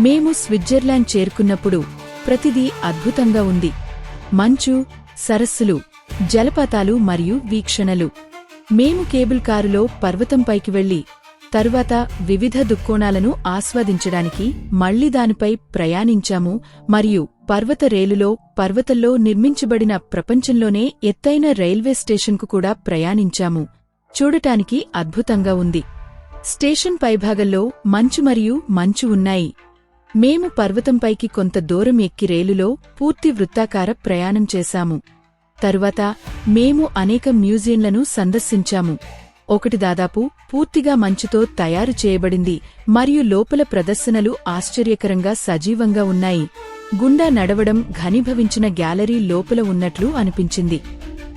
మేము స్విట్జర్లాండ్ చేరుకున్నప్పుడు ప్రతిదీ అద్భుతంగా ఉంది. మంచు, సరస్సులు, జలపాతాలు మరియు వీక్షణలు. మేము కేబుల్ కారులో పర్వతంపైకి వెళ్లి తరువాత వివిధ దుక్కోణాలను ఆస్వాదించడానికి మళ్లీ దానిపై ప్రయాణించాము మరియు పర్వత రేలులో పర్వతంలో నిర్మించబడిన ప్రపంచంలోనే ఎత్తైన రైల్వే స్టేషన్కు కూడా ప్రయాణించాము. చూడటానికి అద్భుతంగా ఉంది. స్టేషన్ పైభాగంలో మంచు మరియు మంచు ఉన్నాయి. మేము పర్వతంపైకి కొంత దూరం ఎక్కి రేలులో పూర్తి వృత్తాకార ప్రయాణం చేశాము. తరువాత మేము అనేక మ్యూజియంలను సందర్శించాము. ఒకటి దాదాపు పూర్తిగా మంచుతో తయారు చేయబడింది మరియు లోపల ప్రదర్శనలు ఆశ్చర్యకరంగా సజీవంగా ఉన్నాయి. గుండా నడవడం ఘనీభవించిన గ్యాలరీ లోపల ఉన్నట్లు అనిపించింది.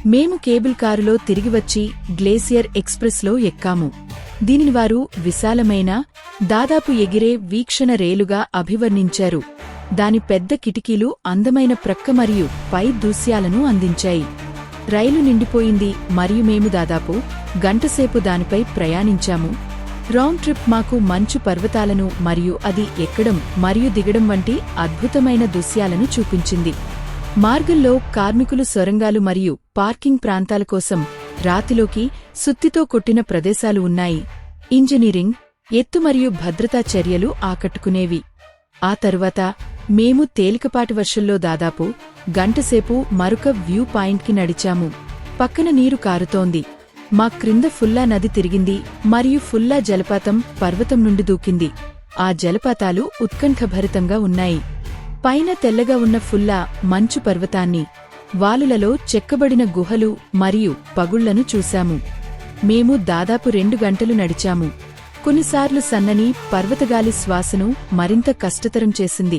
మేము కేబుల్ కారులో తిరిగి వచ్చి గ్లేసియర్ ఎక్స్ప్రెస్లో ఎక్కాము. దీనిని వారు విశాలమైన, దాదాపు ఎగిరే వీక్షణ రేలుగా అభివర్ణించారు. దాని పెద్ద కిటికీలు అందమైన ప్రక్క మరియు పై దృశ్యాలను అందించాయి. రైలు నిండిపోయింది మరియు మేము దాదాపు గంటసేపు దానిపై ప్రయాణించాము. రౌండ్ ట్రిప్ మాకు మంచు పర్వతాలను మరియు అది ఎక్కడం మరియు దిగడం వంటి అద్భుతమైన దృశ్యాలను చూపించింది. మార్గంలో కార్మికులు సొరంగాలు మరియు పార్కింగ్ ప్రాంతాల కోసం రాతిలోకి సుత్తితో కొట్టిన ప్రదేశాలు ఉన్నాయి. ఇంజనీరింగ్, ఎత్తు మరియు భద్రతా చర్యలు ఆకట్టుకునేవి. ఆ తరువాత మేము తేలికపాటి వర్షంలో దాదాపు గంటసేపు మరొక వ్యూ పాయింట్కి నడిచాము. పక్కన నీరు కారుతోంది. మా క్రింద ఫుల్లా నది తిరిగింది మరియు ఫుల్లా జలపాతం పర్వతం నుండి దూకింది. ఆ జలపాతాలు ఉత్కంఠభరితంగా ఉన్నాయి. పైన తెల్లగా ఉన్న ఫుల్లా మంచు పర్వతాన్ని, వాలులలో చెక్కబడిన గుహలు మరియు పగుళ్లను చూశాము. మేము దాదాపు 2 గంటలు నడిచాము. కొన్నిసార్లు సన్నని పర్వతగాలి శ్వాసను మరింత కష్టతరం చేసింది.